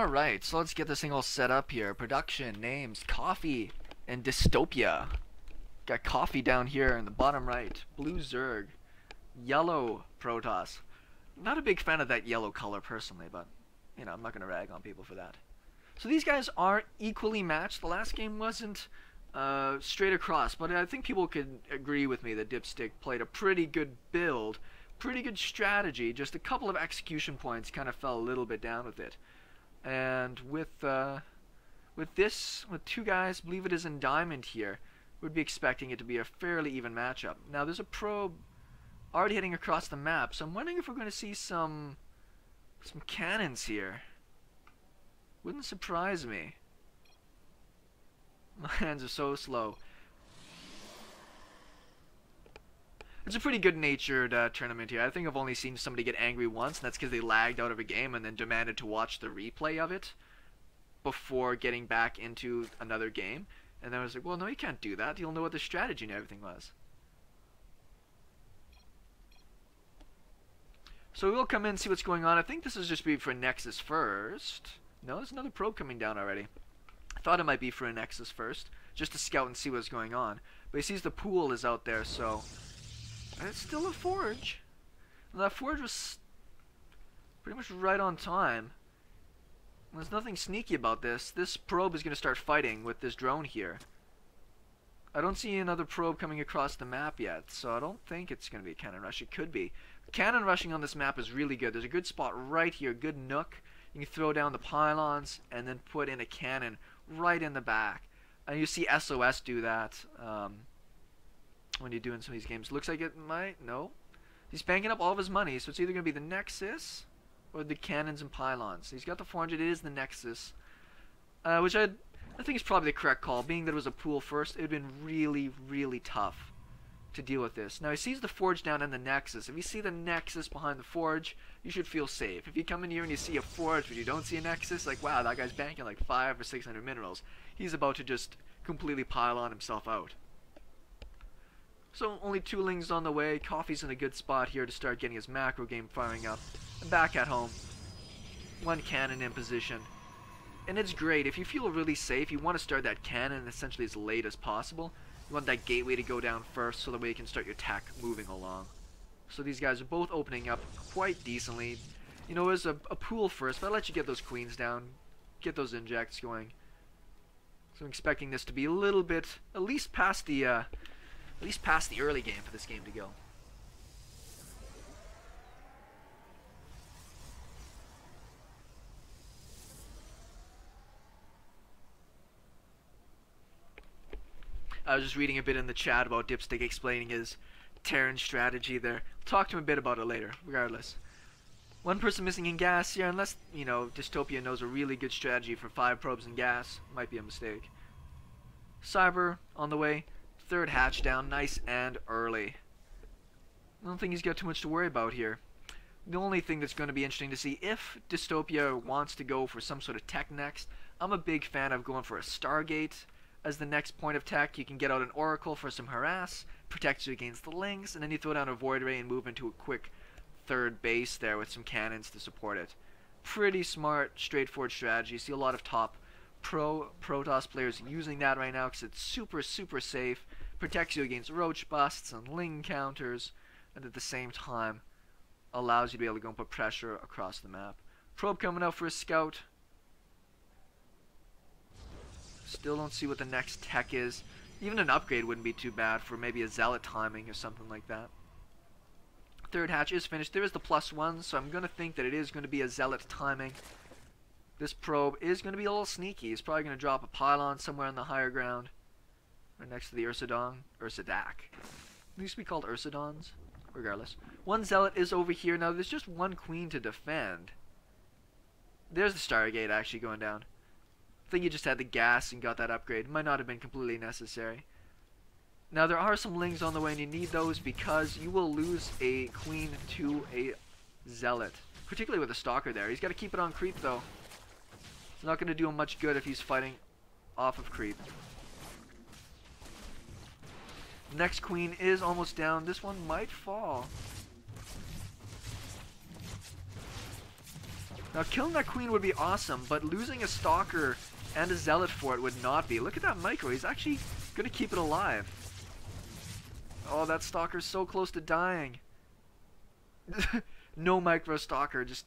Alright, so let's get this thing all set up here. Production, names, coffee, and Dystopia. Got coffee down here in the bottom right. Blue Zerg. Yellow Protoss. Not a big fan of that yellow color personally, but, you know, I'm not going to rag on people for that. So these guys are equally matched. The last game wasn't straight across, but I think people could agree with me that Dipstick played a pretty good build, pretty good strategy, just a couple of execution points kind of fell a little bit down with it. And with two guys, I believe it is in Diamond here, we'd be expecting it to be a fairly even matchup. Now there's a probe already heading across the map, so I'm wondering if we're going to see some cannons here. Wouldn't surprise me. My hands are so slow. It's a pretty good-natured tournament here. I think I've only seen somebody get angry once, and that's because they lagged out of a game and then demanded to watch the replay of it before getting back into another game. And then I was like, well, no, you can't do that. You'll know what the strategy and everything was. So we'll come in and see what's going on. I think this is just be for Nexus first. No, there's another probe coming down already. I thought it might be for a Nexus first, just to scout and see what's going on. But he sees the pool is out there, so... And it's still a forge. And that forge was pretty much right on time. There's nothing sneaky about this. This probe is going to start fighting with this drone here. I don't see another probe coming across the map yet, so I don't think it's going to be a cannon rush. It could be. Cannon rushing on this map is really good. There's a good spot right here, good nook. You can throw down the pylons and then put in a cannon right in the back. And you see SOS do that when you're doing some of these games. Looks like it might. No. He's banking up all of his money, so it's either going to be the Nexus or the cannons and pylons. He's got the 400. It is the Nexus, which I think is probably the correct call. Being that it was a pool first, it would have been really, really tough to deal with this. Now he sees the forge down in the Nexus. If you see the Nexus behind the forge, you should feel safe. If you come in here and you see a forge but you don't see a Nexus, like, wow, that guy's banking like 500 or 600 minerals. He's about to just completely pile on himself out. So only 2 lings on the way. Coffee's in a good spot here to start getting his macro game firing up. And back at home, 1 cannon in position. And it's great. If you feel really safe, you want to start that cannon essentially as late as possible. You want that gateway to go down first so that way you can start your tech moving along. So these guys are both opening up quite decently. You know, it was a pool first, but I'll let you get those queens down. Get those injects going. So I'm expecting this to be a little bit, at least past the early game for this game to go. I was just reading a bit in the chat about Dipstick explaining his Terran strategy there. I'll talk to him a bit about it later, regardless. 1 person missing in gas here, unless, you know, Dystopia knows a really good strategy for 5 probes in gas. Might be a mistake. Cyber on the way. 3rd hatch down, nice and early. I don't think he's got too much to worry about here. The only thing that's going to be interesting to see if Dystopia wants to go for some sort of tech next. I'm a big fan of going for a Stargate as the next point of tech. You can get out an Oracle for some harass, protects you against the links, and then you throw down a Void Ray and move into a quick 3rd base there with some cannons to support it. Pretty smart, straightforward strategy. You see a lot of top Protoss players using that right now because it's super, super safe. Protects you against roach busts and ling counters, and at the same time allows you to be able to go and put pressure across the map. Probe coming out for a scout. Still don't see what the next tech is. Even an upgrade wouldn't be too bad for maybe a zealot timing or something like that. 3rd hatch is finished. There is the +1, so I'm going to think that it is going to be a zealot timing. This probe is going to be a little sneaky. He's probably going to drop a pylon somewhere on the higher ground. Right next to the Ursadon. Ursadak. It used to be called Ursadons. Regardless. 1 zealot is over here. Now there's just 1 queen to defend. There's the Stargate actually going down. I think you just had the gas and got that upgrade. Might not have been completely necessary. Now there are some lings on the way and you need those because you will lose a queen to a zealot. Particularly with a stalker there. He's got to keep it on creep though. It's not going to do him much good if he's fighting off of creep. Next queen is almost down. This one might fall. Now killing that queen would be awesome, but losing a stalker and a zealot for it would not be. Look at that micro, he's actually gonna keep it alive. Oh, that stalker's so close to dying. No micro stalker, just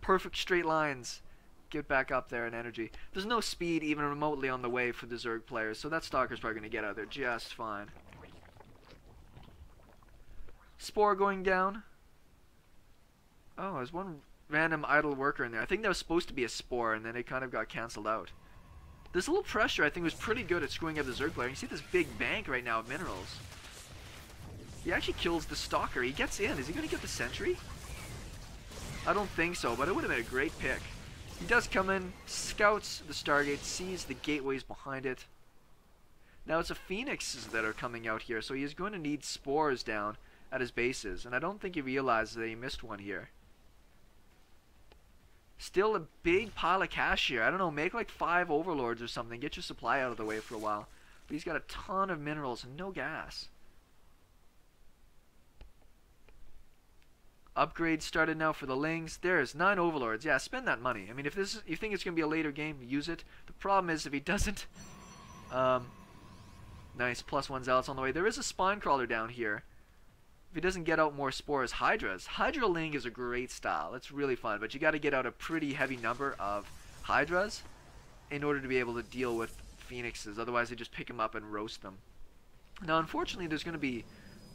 perfect straight lines. Get back up there in energy. There's no speed even remotely on the way for the Zerg players, so that stalker's probably gonna get out of there just fine. Spore going down. Oh, there's one random idle worker in there. I think that was supposed to be a spore, and then it kind of got cancelled out. This little pressure, I think, was pretty good at screwing up the Zerg player. You see this big bank right now of minerals. He actually kills the stalker. He gets in. Is he going to get the sentry? I don't think so, but it would have been a great pick. He does come in, scouts the Stargate, sees the gateways behind it. Now it's the Phoenixes that are coming out here, so he is going to need spores down at his bases, and I don't think he realizes that he missed one here. Still a big pile of cash here. I don't know, make like 5 overlords or something. Get your supply out of the way for a while. But he's got a ton of minerals and no gas. Upgrades started now for the Lings. There's 9 overlords. Yeah, spend that money. I mean, if this you think it's going to be a later game, use it. The problem is if he doesn't... nice, +1 zealots on the way. There is a spine crawler down here. If he doesn't get out more spores, Hydras. Hydra Ling is a great style. It's really fun, but you got to get out a pretty heavy number of Hydras in order to be able to deal with Phoenixes. Otherwise, they just pick them up and roast them. Now, unfortunately, there's going to be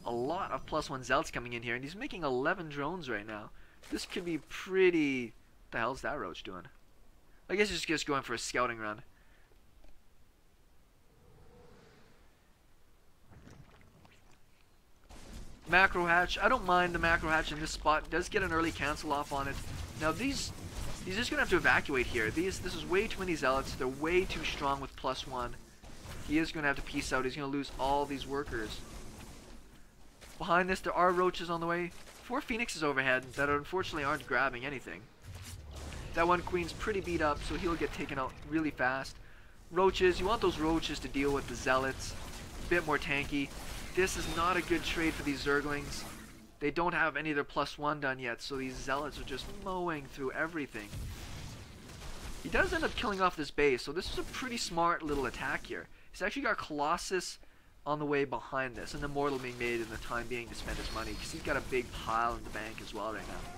a lot of +1 zealots coming in here, and he's making 11 drones right now. This could be pretty... What the hell's that roach doing? I guess he's just going for a scouting run. Macro hatch. I don't mind the macro hatch in this spot. It does get an early cancel off on it. Now he's just gonna have to evacuate here. This is way too many zealots. They're way too strong with +1. He is gonna have to peace out. He's gonna lose all these workers. Behind this, there are roaches on the way. 4 phoenixes overhead that unfortunately aren't grabbing anything. That one queen's pretty beat up, so he'll get taken out really fast. Roaches, you want those roaches to deal with the zealots. A bit more tanky. This is not a good trade for these Zerglings. They don't have any of their +1 done yet, so these zealots are just mowing through everything. He does end up killing off this base, so this is a pretty smart little attack here. He's actually got Colossus on the way behind this, and Immortal being made in the time being to spend his money, because he's got a big pile in the bank as well right now.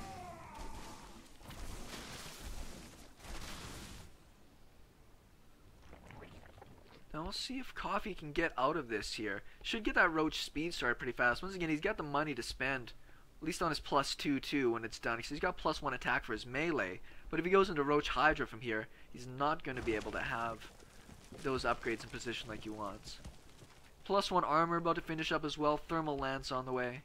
Now we'll see if Coffee can get out of this here. Should get that Roach speed started pretty fast. Once again, he's got the money to spend, at least on his +2 too when it's done. Because he's got +1 attack for his melee. But if he goes into Roach Hydra from here, he's not going to be able to have those upgrades in position like he wants. +1 armor about to finish up as well. Thermal Lance on the way.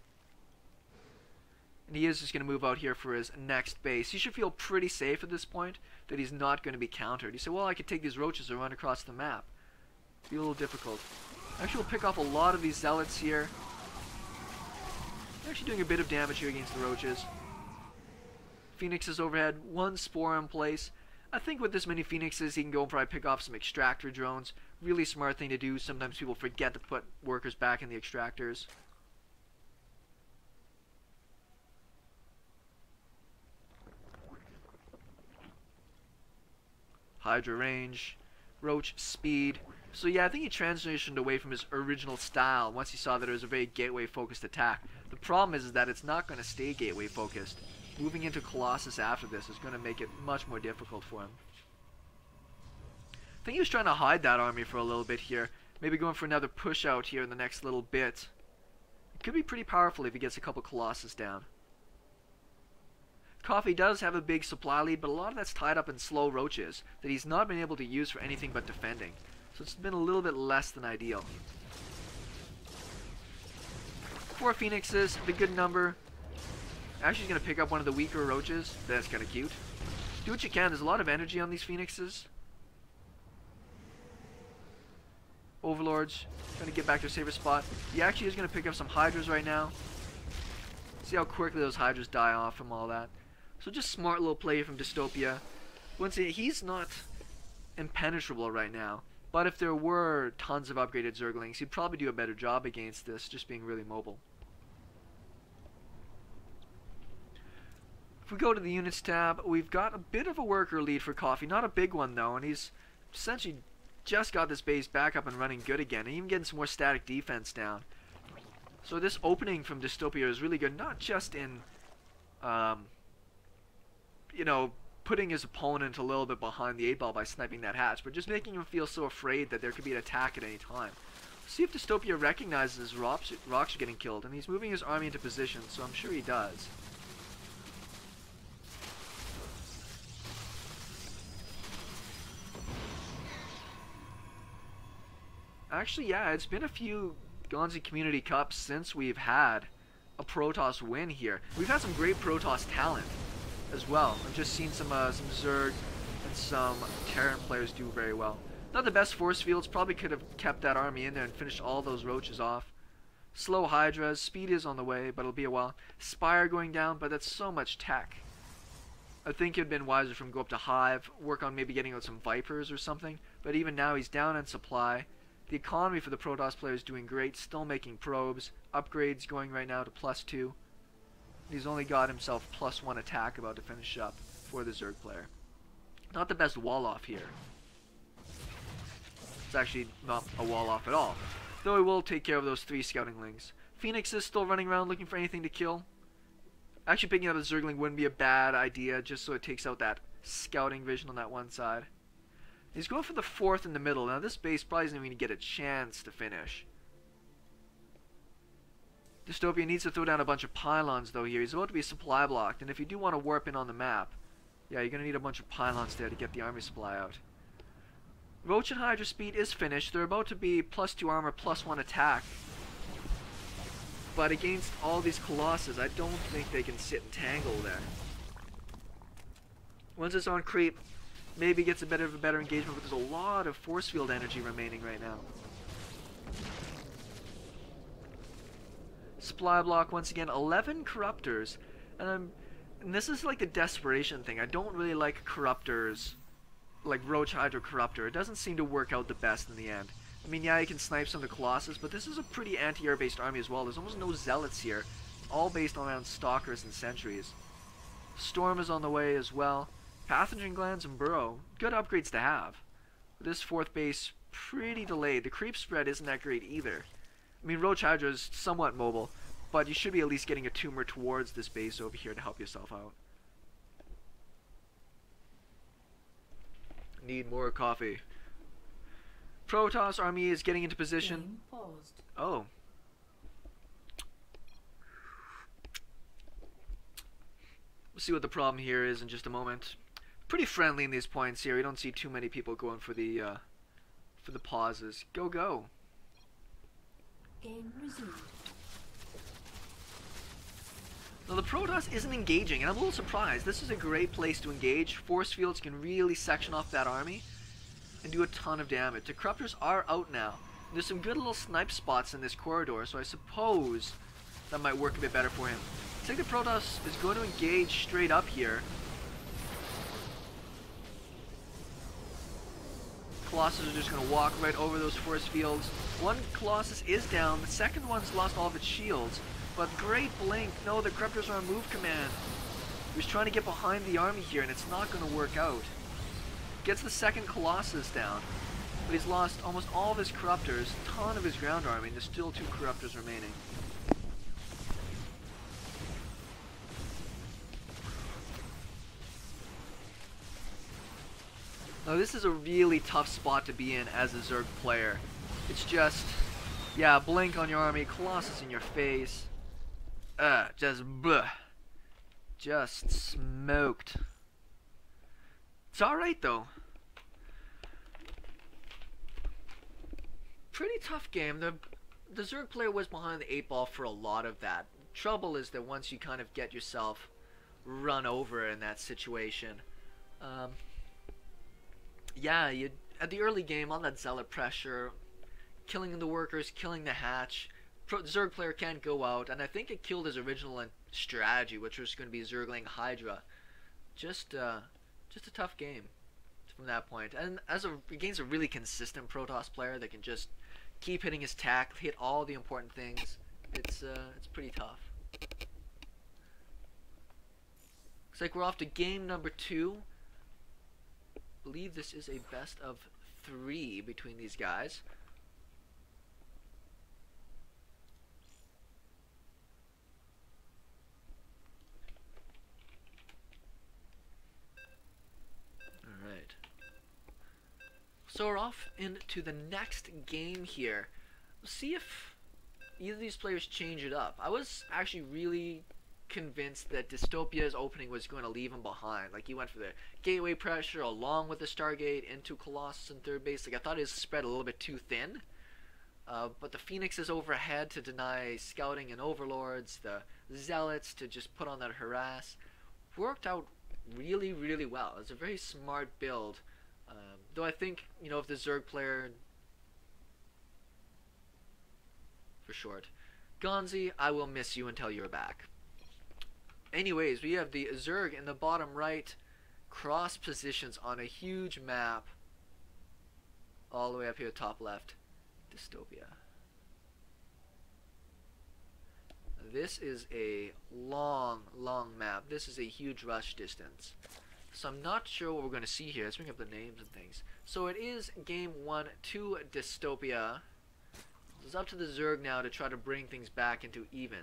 And he is just going to move out here for his next base. He should feel pretty safe at this point that he's not going to be countered. He said, well, I could take these roaches and run across the map. Be a little difficult. Actually, we'll pick off a lot of these zealots here. Actually doing a bit of damage here against the roaches. Phoenixes overhead, 1 spore in place. I think with this many phoenixes, he can go and probably pick off some extractor drones. Really smart thing to do. Sometimes people forget to put workers back in the extractors. Hydra range, Roach speed. So yeah, I think he transitioned away from his original style once he saw that it was a very gateway-focused attack. The problem is that it's not going to stay gateway-focused. Moving into Colossus after this is going to make it much more difficult for him. I think he was trying to hide that army for a little bit here. Maybe going for another push out here in the next little bit. It could be pretty powerful if he gets a couple Colossus down. Coffee does have a big supply lead, but a lot of that's tied up in slow roaches that he's not been able to use for anything but defending. So it's been a little bit less than ideal. 4 phoenixes, a good number. Actually, he's going to pick up one of the weaker roaches. That's kind of cute. Do what you can. There's a lot of energy on these phoenixes. Overlords, trying to get back to a safer spot. He actually is going to pick up some Hydras right now. See how quickly those Hydras die off from all that. So just smart little play from Dystopia. Once again, he's not impenetrable right now. But if there were tons of upgraded Zerglings, he'd probably do a better job against this, just being really mobile. If we go to the units tab, we've got a bit of a worker lead for Coffee. Not a big one though, and he's essentially just got this base back up and running good again, and even getting some more static defense down. So this opening from Dystopia is really good, not just in, you know, putting his opponent a little bit behind the 8-ball by sniping that hatch, but just making him feel so afraid that there could be an attack at any time. See if Dystopia recognizes rocks are getting killed, and he's moving his army into position, so I'm sure he does. Actually, yeah, it's been a few Gonzy Community Cups since we've had a Protoss win here. We've had some great Protoss talent as well. I've just seen some Zerg and some Terran players do very well. Not the best force fields, probably could have kept that army in there and finished all those roaches off. Slow Hydras, speed is on the way, but it'll be a while. Spire going down, but that's so much tech. I think it'd been wiser for him to go up to Hive, work on maybe getting out some Vipers or something, but even now he's down in supply. The economy for the Protoss player is doing great, still making probes. Upgrades going right now to +2. He's only got himself +1 attack about to finish up for the Zerg player. Not the best wall off here. It's actually not a wall off at all. Though he will take care of those 3 scoutinglings. Phoenix is still running around looking for anything to kill. Actually picking up a Zergling wouldn't be a bad idea, just so it takes out that scouting vision on that one side. He's going for the 4th in the middle. Now this base probably isn't even going to get a chance to finish. Dystopia needs to throw down a bunch of pylons though here. He's about to be supply blocked, and if you do want to warp in on the map, yeah, you're going to need a bunch of pylons there to get the army supply out. Roach and Hydra speed is finished. They're about to be +2 armor, +1 attack. But against all these Colossus, I don't think they can sit and tangle there. Once it's on creep, maybe gets a better engagement, but there's a lot of force field energy remaining right now. Supply block once again, 11 Corruptors, and this is like the desperation thing. I don't really like Corruptors, like Roach Hydra Corruptor. It doesn't seem to work out the best in the end. I mean, yeah, you can snipe some of the Colossus, but this is a pretty anti-air based army as well. There's almost no Zealots here. It's all based around Stalkers and Sentries. Storm is on the way as well. Pathogen Glands and Burrow, good upgrades to have. This 4th base, pretty delayed. The creep spread isn't that great either. I mean, Roach Hydra is somewhat mobile, but you should be at least getting a tumor towards this base over here to help yourself out. Need more coffee. Protoss army is getting into position. Oh. We'll see what the problem here is in just a moment. Pretty friendly in these points here. We don't see too many people going for the pauses. Go, go. Game resumed. Now the Protoss isn't engaging, and I'm a little surprised. This is a great place to engage. Force fields can really section off that army and do a ton of damage. The Corruptors are out now. There's some good little snipe spots in this corridor, so I suppose that might work a bit better for him. I think the Protoss is going to engage straight up here. Colossus are just going to walk right over those force fields. One Colossus is down. The second one's lost all of its shields. But great blink. No, the Corruptors are on move command. He was trying to get behind the army here, and it's not going to work out. Gets the second Colossus down. But he's lost almost all of his Corruptors, a ton of his ground army, and there's still 2 Corruptors remaining. Now this is a really tough spot to be in as a Zerg player. It's just, yeah, blink on your army, Colossus in your face. Just bleh. Just smoked. It's alright though. Pretty tough game. The Zerg player was behind the 8-ball for a lot of that. Trouble is that once you kind of get yourself run over in that situation, yeah, at the early game, all that zealot pressure, killing the workers, killing the hatch, Zerg player can't go out, and I think it killed his original strategy, which was going to be Zergling Hydra. Just a tough game from that point. And against a really consistent Protoss player that can just keep hitting his tack, hit all the important things, it's pretty tough. Looks like we're off to game number 2. I believe this is a best of 3 between these guys. Alright. So we're off into the next game here. We'll see if either of these players change it up. I was actually really convinced that Dystopia's opening was going to leave him behind. Like, he went for the gateway pressure along with the Stargate into Colossus in third base. Like, I thought it was spread a little bit too thin. But the Phoenix is overhead to deny scouting and overlords. The Zealots to just put on that harass. Worked out really, really well. It's a very smart build. Though I think, you know, if the Zerg player... For short. Gonzy, I will miss you until you're back. Anyways, we have the Zerg in the bottom right, cross positions on a huge map, all the way up here top left, Dystopia. This is a long, long map. This is a huge rush distance. So I'm not sure what we're going to see here. Let's bring up the names and things. So it is game 1 to Dystopia. It's up to the Zerg now to try to bring things back into even.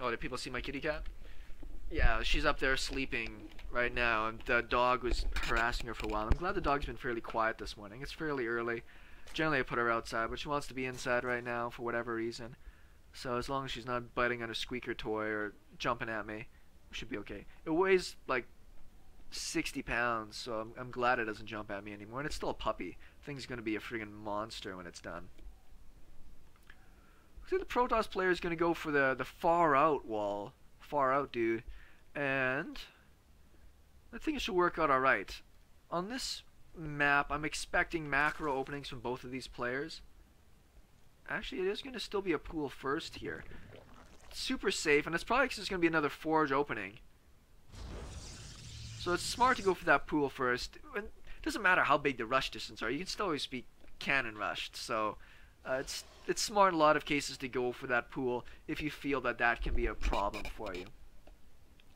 Oh, did people see my kitty cat? Yeah, she's up there sleeping right now, and the dog was harassing her for a while. I'm glad the dog's been fairly quiet this morning. It's fairly early. Generally I put her outside, but she wants to be inside right now for whatever reason. So as long as she's not biting on a squeaker toy or jumping at me, we should be okay. It weighs like 60 pounds, so I'm glad it doesn't jump at me anymore. And it's still a puppy. Thing's gonna be a friggin' monster when it's done. Looks like the Protoss player is gonna go for the far out wall. Far out, dude. And I think it should work out alright. On this map, I'm expecting macro openings from both of these players. Actually, it is going to still be a pool first here. Super safe, and it's probably just going to be another forge opening. So it's smart to go for that pool first. It doesn't matter how big the rush distance are. You can still always be cannon rushed. So it's smart in a lot of cases to go for that pool if you feel that that can be a problem for you.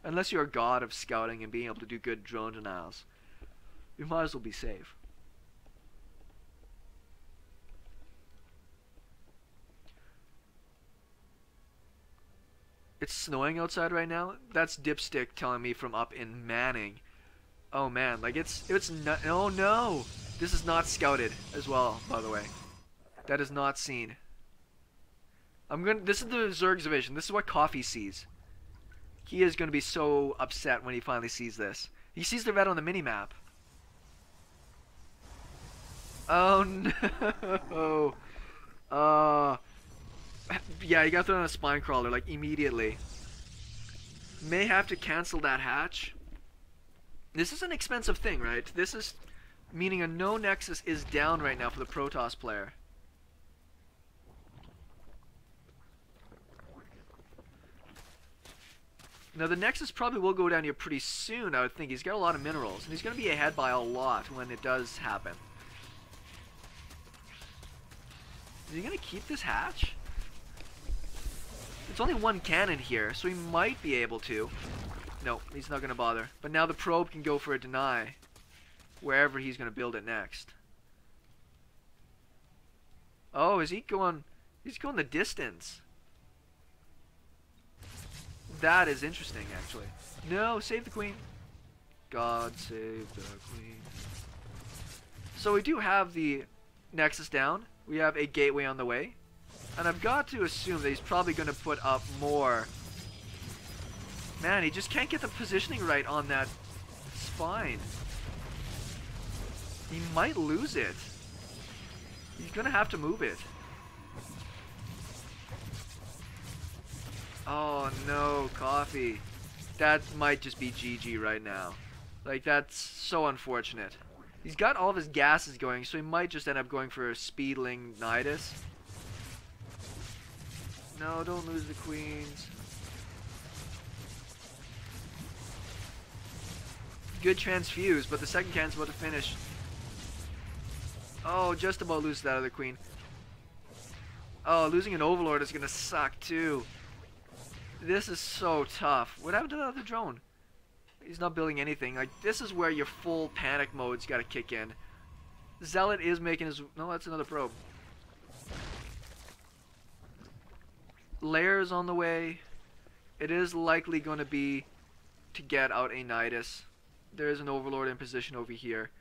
Unless you're a god of scouting and being able to do good drone denials. You might as well be safe. It's snowing outside right now. That's Dipstick telling me from up in Manning. Oh man, like it's not. Oh no, this is not scouted as well. By the way, that is not seen. This is the Zerg's vision. This is what Coffee sees. He is going to be so upset when he finally sees this. He sees the red on the mini-map. Oh no. Yeah, you got thrown on a spine crawler, like, immediately. May have to cancel that hatch. This is an expensive thing, right? This is meaning a no nexus is down right now for the Protoss player. Now the Nexus probably will go down here pretty soon, I would think. He's got a lot of minerals, and he's going to be ahead by a lot when it does happen. Is he going to keep this hatch? It's only one cannon here, so he might be able to. No, he's not going to bother. But now the probe can go for a deny wherever he's going to build it next. Oh, is he going... He's going the distance. That is interesting, actually. No, save the queen. God save the queen. So we do have the Nexus down. We have a gateway on the way. And I've got to assume that he's probably going to put up more. Man, he just can't get the positioning right on that spine. He might lose it. He's going to have to move it. Oh no, Coffee. That might just be GG right now. Like, that's so unfortunate. He's got all of his gases going, so he might just end up going for a Speedling Nidus. No, don't lose the queens. Good transfuse, but the second cannon's about to finish. Oh, just about lose that other queen. Oh, losing an Overlord is gonna suck too. This is so tough. What happened to the other drone? He's not building anything. Like, this is where your full panic mode's gotta kick in. Zealot is making his... No, that's another probe. Lair is on the way. It is likely going to be to get out a Nidus. There is an Overlord in position over here.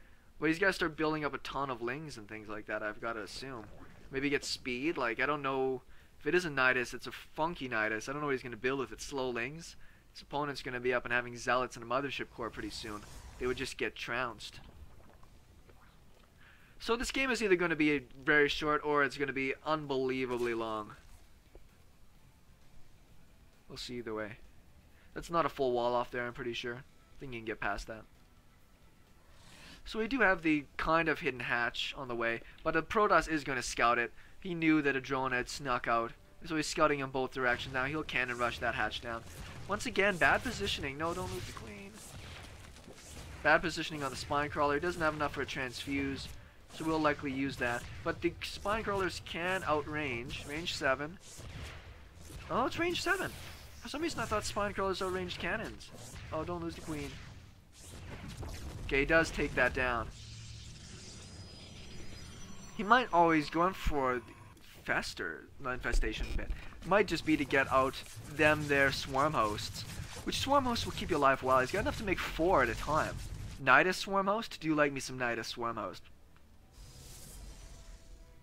But he's got to start building up a ton of Lings and things like that, I've got to assume. Maybe get speed. Like, I don't know. If it is a Nidus, it's a funky Nidus. I don't know what he's going to build with it. Slow Lings. His opponent's going to be up and having Zealots and a Mothership Core pretty soon. They would just get trounced. So this game is either going to be very short or it's going to be unbelievably long. We'll see either way. That's not a full wall off there, I'm pretty sure. I think you can get past that. So we do have the kind of hidden hatch on the way, but the Protoss is going to scout it. He knew that a drone had snuck out, so he's scouting in both directions. Now he'll cannon rush that hatch down. Once again, bad positioning. No, don't lose the queen. Bad positioning on the spine crawler. He doesn't have enough for a transfuse, so we'll likely use that. But the spine crawlers can outrange. Range 7. Oh, it's range 7. For some reason I thought spine crawlers outranged cannons. Oh, don't lose the queen. Okay, he does take that down. He might always go in for the infestation bit. Might just be to get out their swarm hosts. Which swarm hosts will keep you alive for a while. He's got enough to make 4 at a time. Nidus swarm host? Do you like me some Nidus swarm host?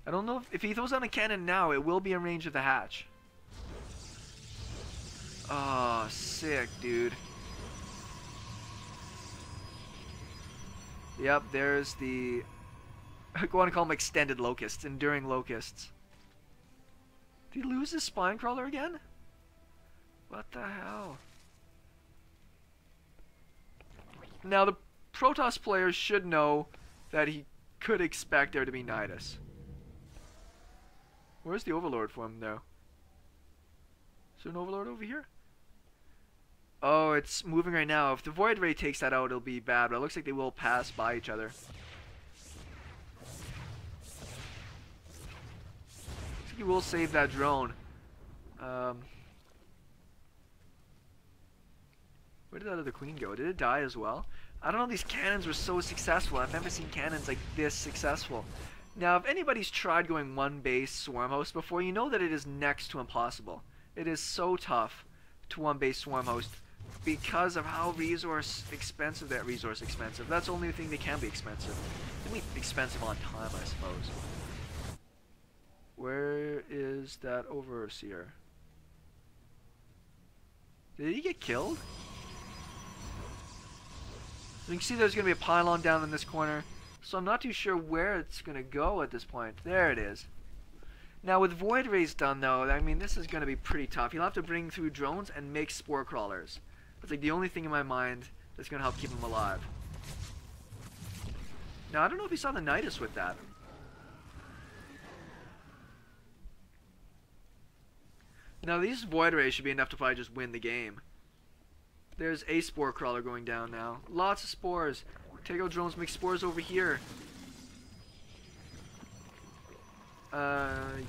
I don't know if he throws out a cannon now, it will be in range of the hatch. Oh, sick, dude. Yep, there's the... I want to call them extended locusts, enduring locusts. Did he lose his spine crawler again? What the hell? Now, the Protoss players should know that he could expect there to be Nidus. Where's the Overlord for him, though? Is there an Overlord over here? Oh, it's moving right now. If the Void Ray takes that out, it'll be bad, but it looks like they will pass by each other. Looks like he will save that drone. Where did that other queen go? Did it die as well? I don't know, these cannons were so successful. I've never seen cannons like this successful. Now, if anybody's tried going one base swarm host before, you know that it is next to impossible. It is so tough to one base swarm host because of how resource expensive. That's the only thing they can be expensive. They can be expensive on time, I suppose. Where is that Overseer? Did he get killed? You can see there's going to be a pylon down in this corner. So I'm not too sure where it's going to go at this point. There it is. Now with Void Rays done though, I mean this is going to be pretty tough. You'll have to bring through drones and make spore crawlers. That's like the only thing in my mind that's going to help keep him alive. Now I don't know if he saw the Nidus with that. Now these Void Rays should be enough to probably just win the game. There's a spore crawler going down now. Lots of spores. Take out drones, make spores over here.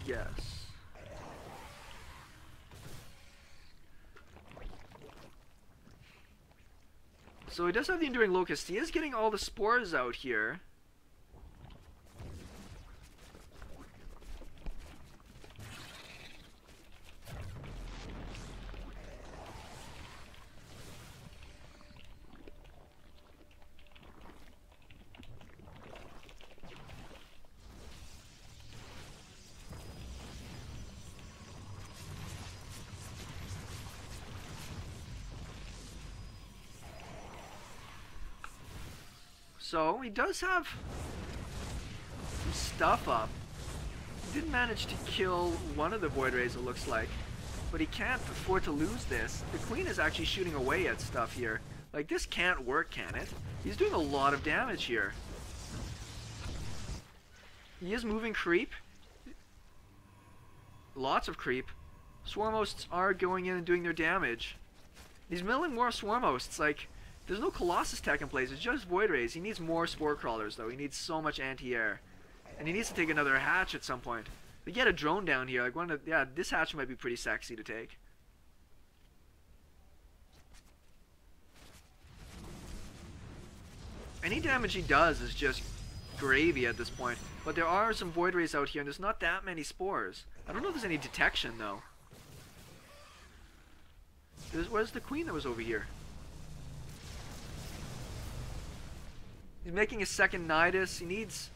Yes. So he does have the Enduring Locust. He is getting all the spores out here. So he does have some stuff up. He did manage to kill one of the Void Rays, it looks like. But he can't afford to lose this. The Queen is actually shooting away at stuff here. Like, this can't work, can it? He's doing a lot of damage here. He is moving creep. Lots of creep. Swarm hosts are going in and doing their damage. He's milling more swarm hosts, like... There's no Colossus tech in place, it's just Void Rays. He needs more Spore Crawlers though, he needs so much anti-air. And he needs to take another hatch at some point. We get a drone down here. Like yeah, this hatch might be pretty sexy to take. Any damage he does is just gravy at this point. But there are some Void Rays out here, and there's not that many spores. I don't know if there's any detection, though. Where's the queen that was over here? He's making a second Nidus. He needs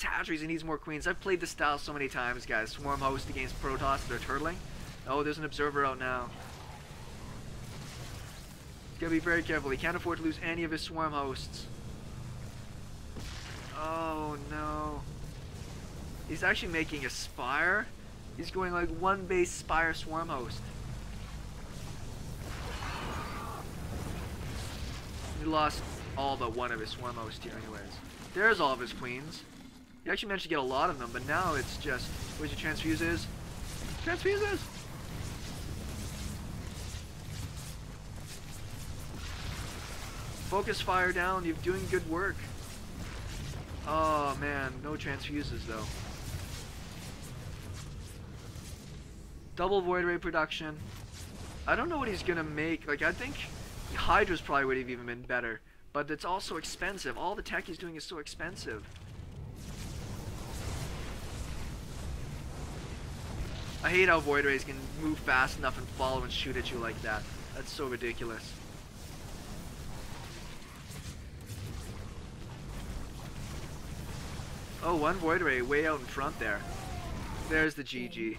hatcheries, he needs more queens. I've played this style so many times, guys. Swarm host against Protoss, they're turtling. Oh, there's an observer out now. He's gotta be very careful. He can't afford to lose any of his swarm hosts. Oh no. He's actually making a Spire. He's going like one base Spire swarm host. He lost all but one of his swarm hosts here anyways. There's all of his queens. He actually managed to get a lot of them, but now it's just... Where's your transfuses? Transfuses! Focus fire down, you're doing good work. Oh man, no transfuses though. Double Void Ray production. I don't know what he's gonna make. Like, I think Hydra's probably would have even been better. But it's also expensive. All the tech he's doing is so expensive. I hate how Void Rays can move fast enough and follow and shoot at you like that. That's so ridiculous. Oh, one Void Ray way out in front there. There's the GG.